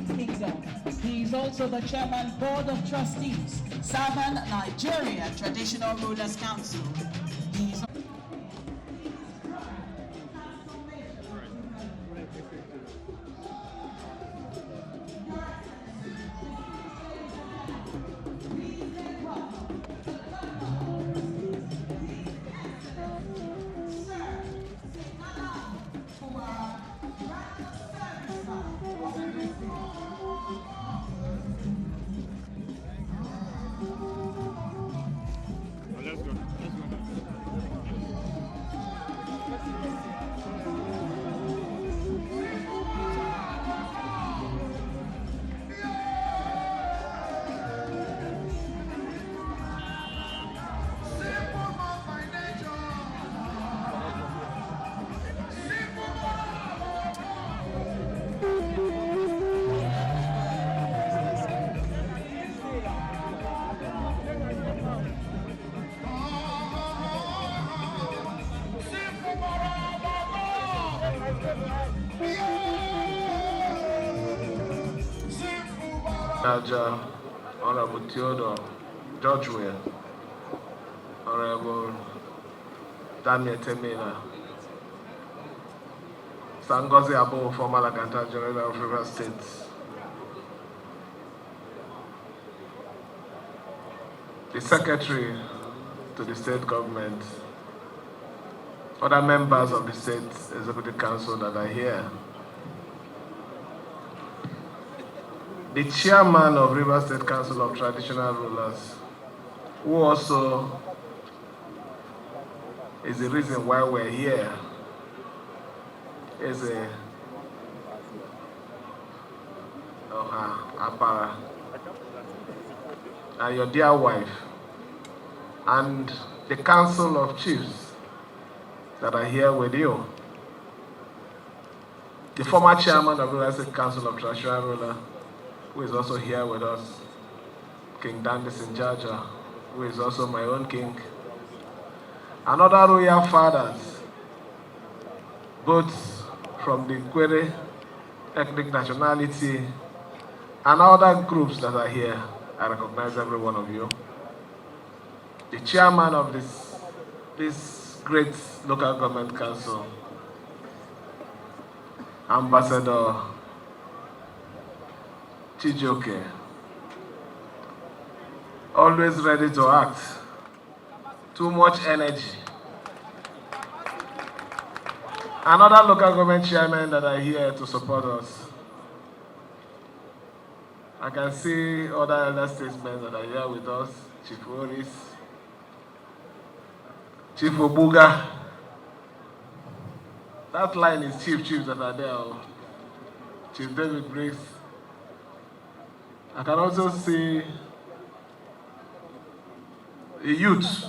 Kingdom. He is also the Chairman Board of Trustees, Southern Nigeria Traditional Rulers Council. He is Honorable Theodore, George Will, Honorable Daniel Temena, Sangozi Abo, former Laganta General of River State, the Secretary to the State Government, other members of the State Executive Council that are here, the Chairman of River State Council of Traditional Rulers, who also is the reason why we're here, Eze Apara, and your dear wife, and the Council of Chiefs that are here with you, the former Chairman of River State Council of Traditional Rulers, who is also here with us, King Dandis Jaja, who is also my own king, and other royal fathers, both from the Ikwerre ethnic nationality and other groups that are here. I recognize every one of you. The chairman of this great local government council, Ambassador Chike, always ready to act, too much energy. Another local government chairman that are here to support us. I can see other elder statesmen that are here with us, Chief Oris, Chief Obuga. That line is chiefs that are there. Chief David Briggs. I can also see a youth,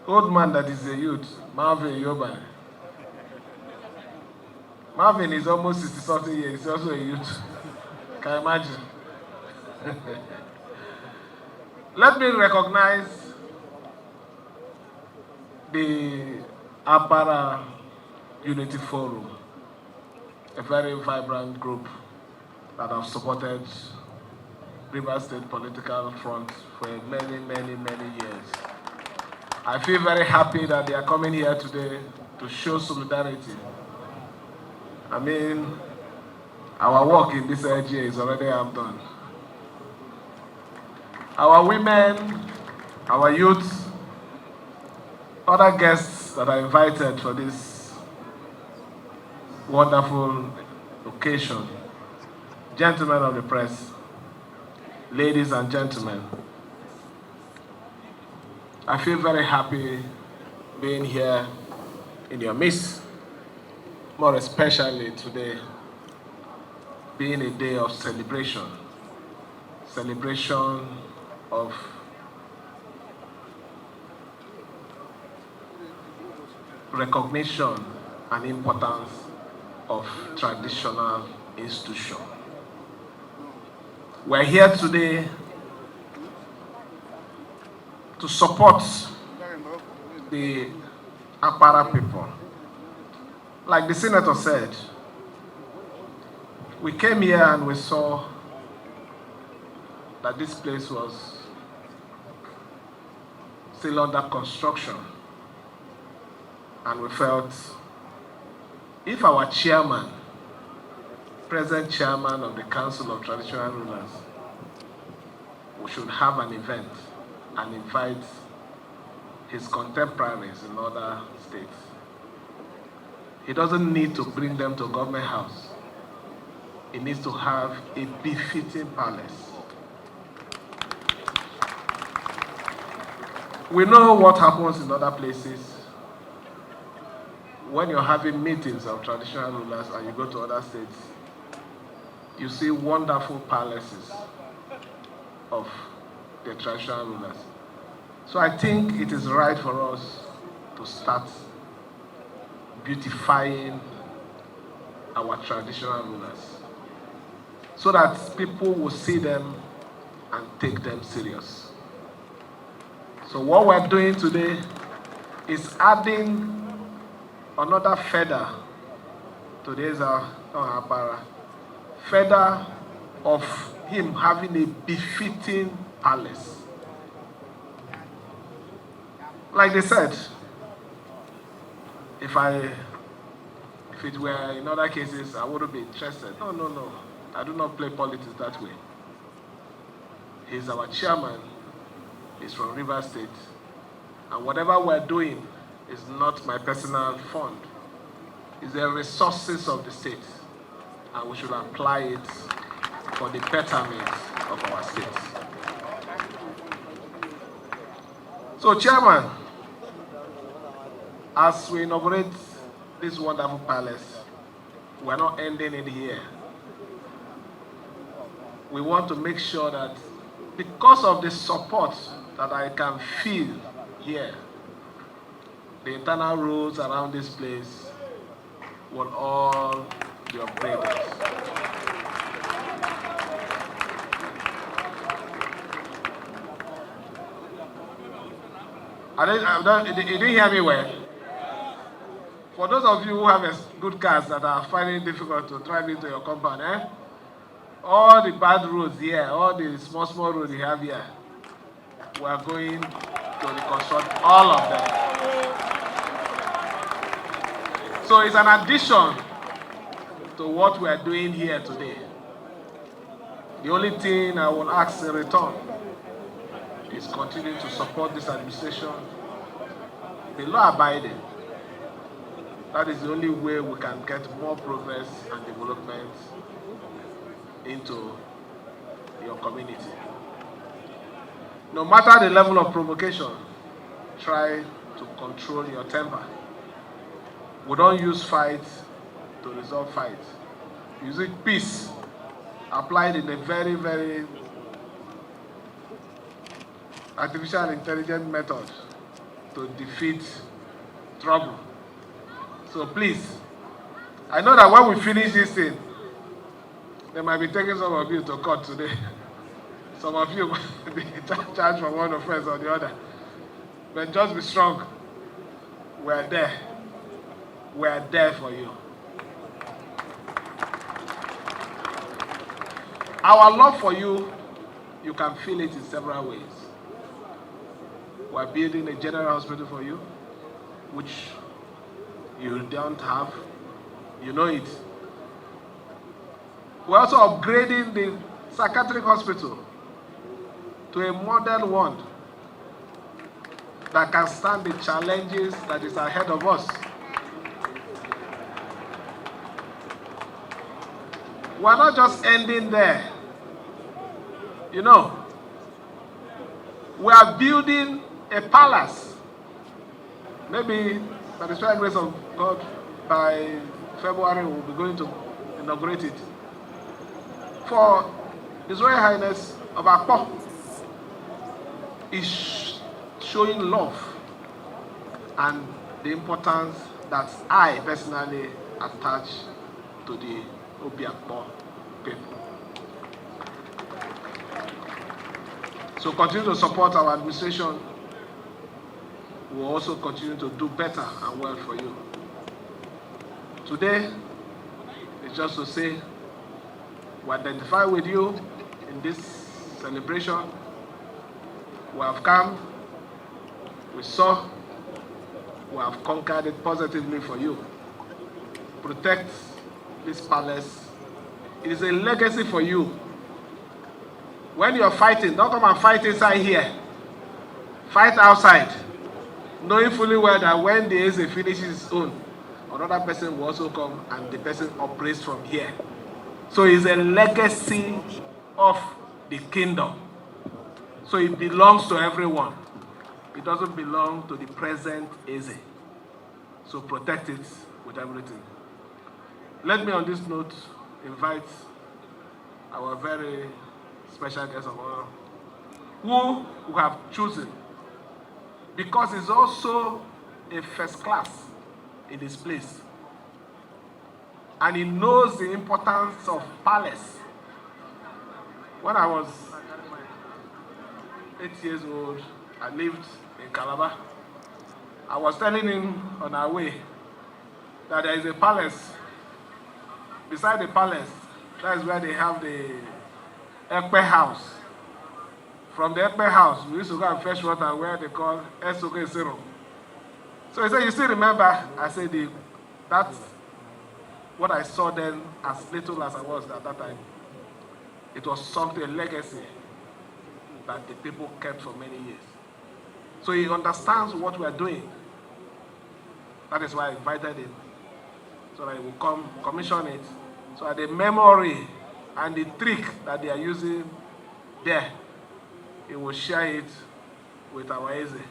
old man that is a youth, Marvin Yoban. Marvin is almost 60-something years, he's also a youth. Can you imagine? Let me recognize the Apara Unity Forum, a very vibrant group that have supported River State political front for many years. I feel very happy that they are coming here today to show solidarity. I mean, our work in this area is already half done. Our women, our youth, other guests that are invited for this wonderful occasion, gentlemen of the press, ladies and gentlemen, I feel very happy being here in your midst, more especially today being a day of celebration of recognition and importance of traditional institution. We're here today to support the Apara people. Like the senator said, we came here and we saw that this place was still under construction. And we felt if our chairman, present chairman of the Council of Traditional Rulers, we should have an event and invite his contemporaries in other states. He doesn't need to bring them to Government House. He needs to have a befitting palace. We know what happens in other places. When you're having meetings of traditional rulers and you go to other states, you see wonderful palaces of the traditional rulers. So I think it is right for us to start beautifying our traditional rulers so that people will see them and take them serious. So what we're doing today is adding another feather to the Eze Apara, feather of him having a befitting palace. Like they said, if it were in other cases, I wouldn't be interested. No. I do not play politics that way. He's our chairman. He's from Rivers State. And whatever we're doing is not my personal fund. It's the resources of the state. And we should apply it for the betterment of our state. So, Chairman, as we inaugurate this wonderful palace, we're not ending it here. We want to make sure that because of the support that I can feel here, the internal roads around this place will all be upgraded. You didn't hear me well. For those of you who have good cars that are finding it difficult to drive into your compound, all the bad roads here, all the small roads you have here, we are going to reconstruct all of them. So it's an addition to what we are doing here today. The only thing I will ask in return is continue to support this administration, be law-abiding. That is the only way we can get more progress and development into your community. No matter the level of provocation, try to control your temper. We don't use fight to resolve fight. Using peace applied in a very, very artificial intelligence method to defeat trouble. So please, I know that when we finish this thing, they might be taking some of you to court today. Some of you will be charged for one offense or the other. But just be strong. We're there. We're there for you. Our love for you, you can feel it in several ways. We're building a general hospital for you, which you don't have. You know it. We're also upgrading the psychiatric hospital to a modern one that can stand the challenges that is ahead of us. We're not just ending there. You know, we are building a palace. Maybe by the special grace of God, by February we'll be going to inaugurate it. For His Royal Highness of Akpor is showing love and the importance that I personally attach to the Obio people. So continue to support our administration. We will also continue to do better and well for you. Today, it's just to say we identify with you in this celebration. We have come, we saw, we have conquered it positively for you. Protect this palace. It is a legacy for you. When you're fighting, don't come and fight inside here. Fight outside, knowing fully well that when the Eze finishes his own, another person will also come and the person operates from here. So it's a legacy of the kingdom. So it belongs to everyone. It doesn't belong to the present Eze. So protect it with everything. Let me on this note invite our very special guest of honor, who we have chosen because he's also a first class in this place. And he knows the importance of palace. When I was 8 years old, I lived in Calabar. I was telling him on our way that there is a palace. Beside the palace, that is where they have the Akpor house. From the Akpor house, we used to go and fetch water where they call Eze. So he said, you still remember? I said, that's what I saw then, as little as I was at that time. It was something, a legacy that the people kept for many years. So he understands what we are doing. That is why I invited him, so that he will come commission it, so that the memory and the trick that they are using there, he will share it with our Eze.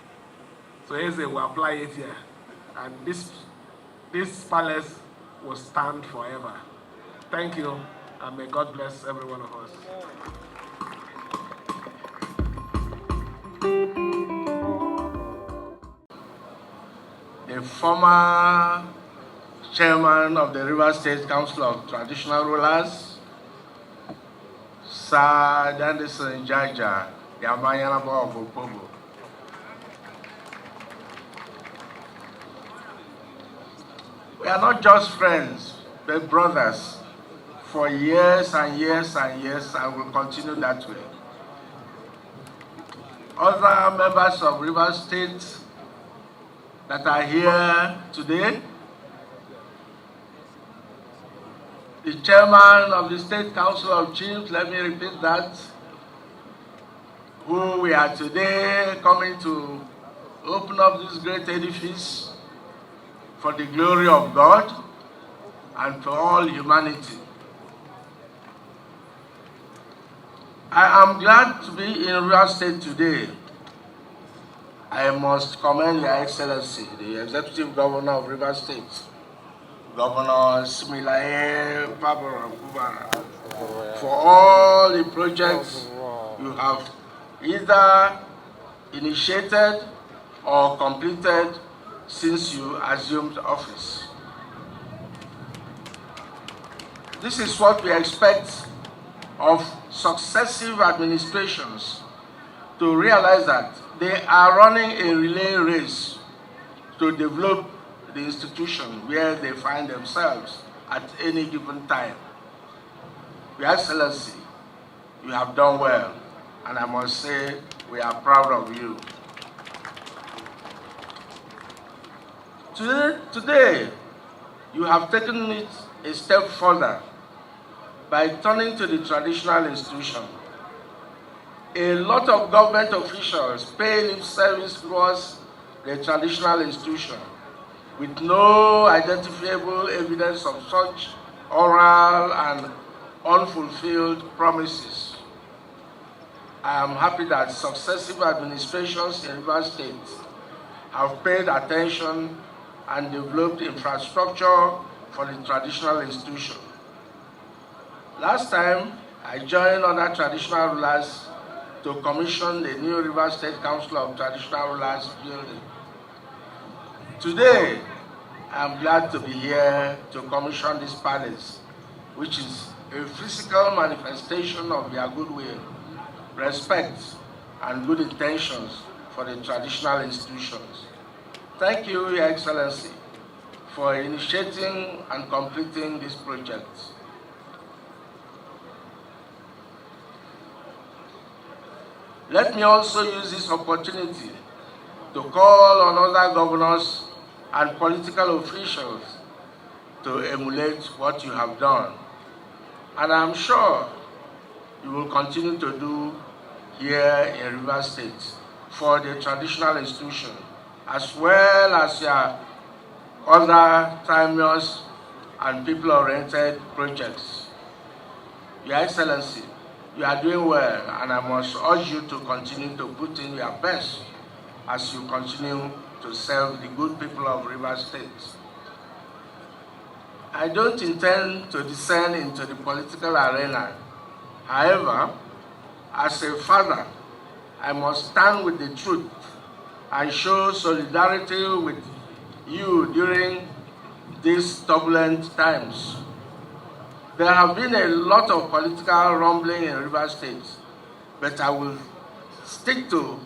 So Eze will apply it here. And this palace will stand forever. Thank you, and may God bless every one of us. The former chairman of the Rivers State Council of Traditional Rulers, Sir Dandison Jaja, the Amayalaba of Opobo. We are not just friends, but brothers for years and years and years, and will continue that way. Other members of Rivers State that are here today, the chairman of the State Council of Chiefs, let me repeat that, who we are today coming to open up this great edifice for the glory of God and for all humanity. I am glad to be in Rivers State today. I must commend Your Excellency, the Executive Governor of Rivers State, Governor Siminalayi Fubara, for all the projects you have either initiated or completed since you assumed office. This is what we expect of successive administrations, to realize that they are running a relay race to develop the institution where they find themselves at any given time. Your Excellency, you have done well, and I must say we are proud of you. Today, you have taken it a step further by turning to the traditional institution. A lot of government officials pay lip service towards the traditional institution with no identifiable evidence of such oral and unfulfilled promises. I am happy that successive administrations in Rivers State have paid attention and developed infrastructure for the traditional institution. Last time, I joined other traditional rulers to commission the new Rivers State Council of Traditional Rulers building. Today, I am glad to be here to commission this palace, which is a physical manifestation of their goodwill, respect, and good intentions for the traditional institutions. Thank you, Your Excellency, for initiating and completing this project. Let me also use this opportunity to call on other governors and political officials to emulate what you have done. And I'm sure you will continue to do here in Rivers State for the traditional institution, as well as your other timeless and people-oriented projects. Your Excellency, you are doing well, and I must urge you to continue to put in your best as you continue to serve the good people of Rivers State. I don't intend to descend into the political arena. However, as a father, I must stand with the truth and show solidarity with you during these turbulent times. There have been a lot of political rumbling in Rivers State, but I will stick to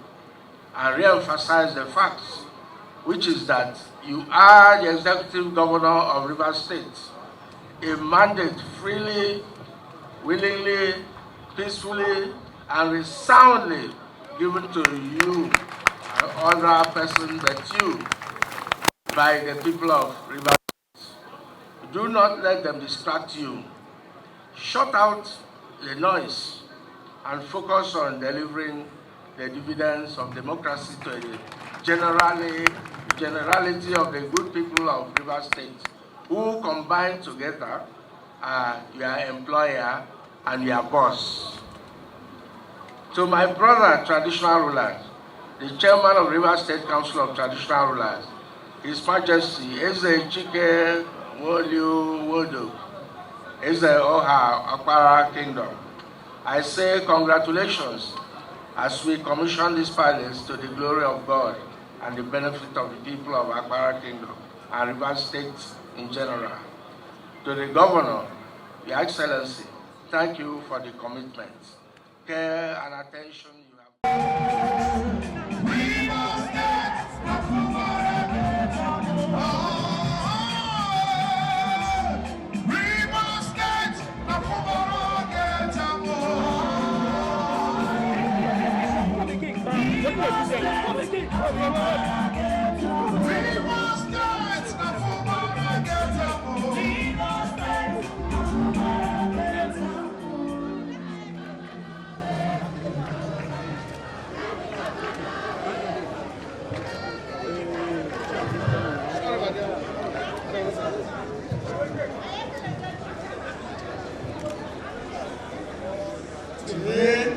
and re-emphasize the facts, which is that you are the executive governor of Rivers State, a mandate freely, willingly, peacefully, and resoundly given to you and other person but you by the people of Rivers State. Do not let them distract you. Shut out the noise and focus on delivering the dividends of democracy to the generality of the good people of Rivers State, who combine together your employer and your boss. To my brother, traditional rulers, the chairman of Rivers State Council of Traditional Rulers, His Majesty Eze Chike Worlu-Wodo, Eze Apara Kingdom, I say congratulations as we commission this palace to the glory of God and the benefit of the people of Akpor Kingdom and Rivers State in general. To the Governor, Your Excellency, thank you for the commitment, care and attention you have. Today,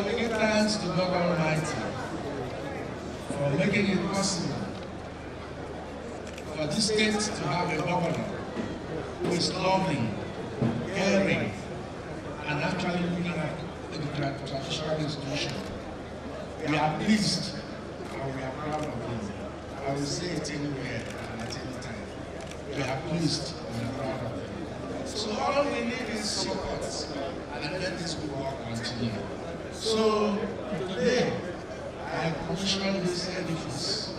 we give thanks to God Almighty for making it possible for this state to have a governor who is loving, caring, and actually looking at the traditional institution. We are pleased and we are proud of him. I will say it anywhere and at any time. We are pleased and we are proud of him. So all we need is support, and let this good work continue. So today, I commission this edifice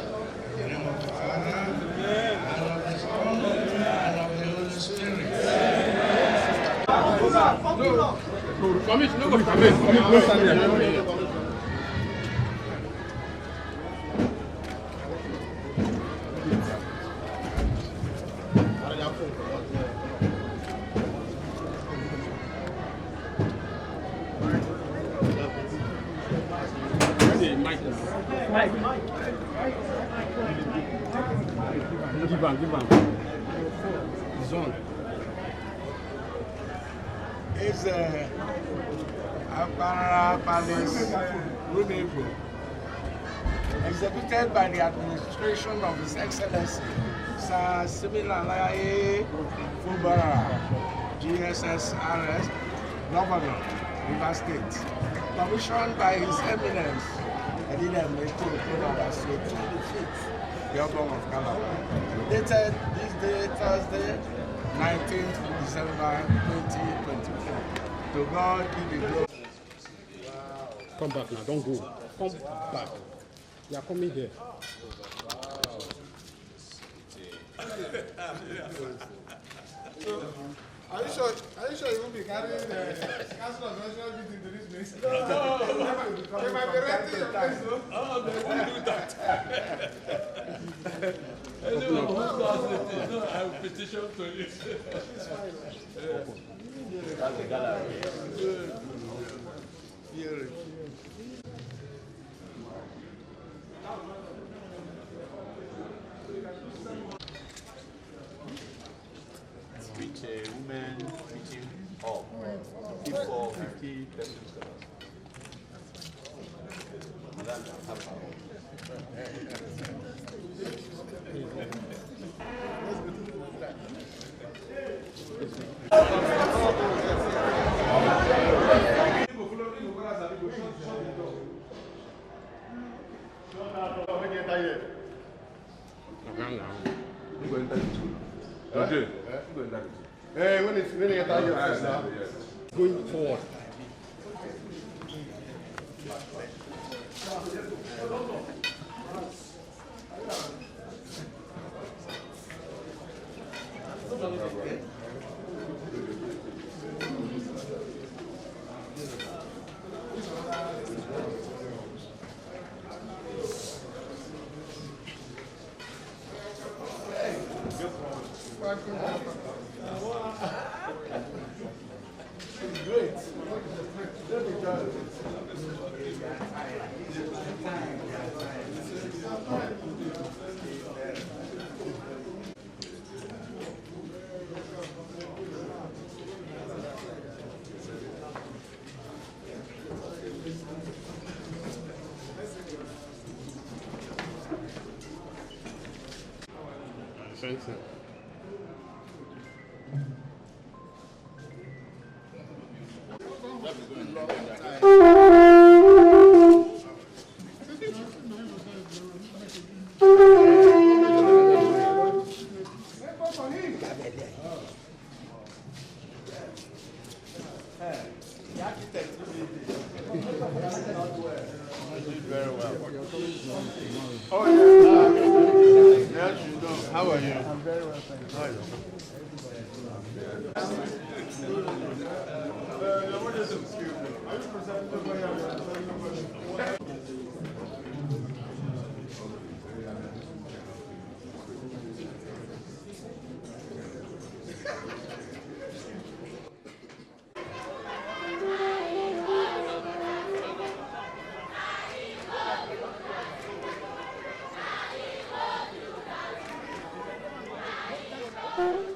in the name of the Father, and of the Son, and of the Holy Spirit. Give him. He's on. Eze Apara Palace, Rumuigbo, executed by the administration of His Excellency Sir Siminalayi Fubara, GSSRS, Governor, Rivers State, commissioned by His Eminence, the Obong Of Calabar, dated this day, Thursday, 19th December 2024. To God be the glory. Come back now, don't go. Come back. You are coming here. Are you sure you won't be carrying the Council of National Meeting to this place? No. They might be renting your place, no? Oh, they won't do that. Anyone who does it, I will petition to it. It's fine. That's the gallery. With a woman fitting up, for 50 persons. Hey, when you get out your face now, going forward. Great. Thanks. Very well. Oh, yeah. Yes, you know. How are you? I'm very well, thank you. How are you? Are you presenting the way? Thank you.